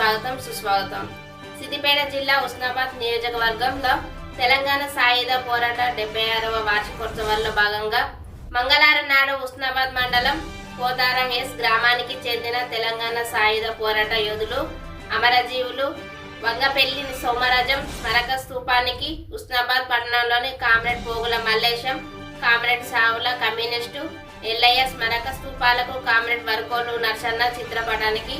స్వాగతం సుస్వాగతం. సిద్దిపేట జిల్లా ఉస్నాబాద్ నియోజకవర్గంలో తెలంగాణ సాయుధ పోరాట 76వ వార్షికోత్సవాల్లో భాగంగా మంగళవారం నాడు ఉస్నాబాద్ మండలం పోతారం ఎస్ గ్రామానికి చెందిన తెలంగాణ సాయుధ పోరాట యోధులు అమరజీవులు వంగపెల్లి సోమరాజం స్మారక స్తూపానికి ఉస్నాబాద్ పట్టణంలోని కామ్రేడ్ పోగుల మల్లేశం, కామ్రేడ్ సావుల కమ్యూనిస్టు ఎల్లయ్య స్మారక స్తూపాలకు, కామ్రేడ్ వరకోలు నర్సన్న చిత్రపటానికి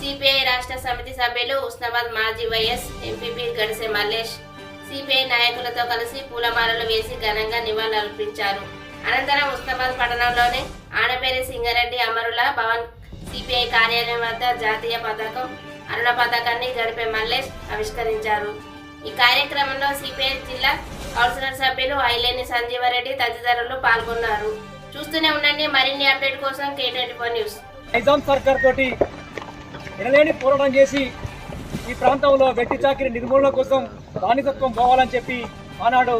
సిపిఐ రాష్ట్ర సమితి సభ్యులు ఉస్నాబాద్ మాజీ వైఎస్ ఎంపీపీ గడిసె మల్లేష్ సిపిఐ నాయకులతో కలిసి పూలమాలలు వేసి ఘనంగా నివాళులర్పించారు. అనంతరం ఉస్నాబాద్ పట్టణంలోని ఆనపేరి సింగారెడ్డి అమరుల భవన్ సిపిఐ కార్యాలయం వద్ద జాతీయ పతాకం అరుణ పతాకాన్ని గడిపే మల్లేష్ ఆవిష్కరించారు. ఈ కార్యక్రమంలో సిపిఐ జిల్లా కౌన్సిలర్ సభ్యులు ఐలేని సంజీవరెడ్డి తదితరులు పాల్గొన్నారు. చూస్తూనే ఉండండి మరిన్ని అప్డేట్ కోసం K24 న్యూస్. నిజాం సర్కార్ తోటి ఎనలేని పోరాటం చేసి ఈ ప్రాంతంలో వెట్టి చాకిరి నిర్మూలన కోసం బానిసత్వం పోవాలని చెప్పి ఆనాడు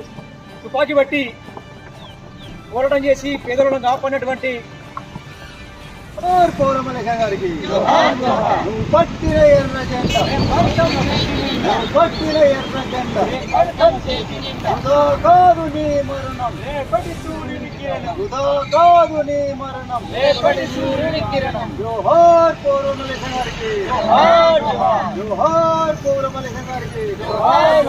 తుపాకీ బట్టి పోరాటం చేసి పేదలను కాపాడినటువంటి గారికి పట్టిన ఎర్ర జెండా పట్టిన ఎర్ర జెండా కాదు నీ మరణం రేపటి సూర్యుని కిరణం కాదు నీ మరణం రేపటి సూర్యుని కిరణం. జోహార్ పౌరమలేఖ గారికి జోహార్ పౌరమలేఖ గారికి జోహార్.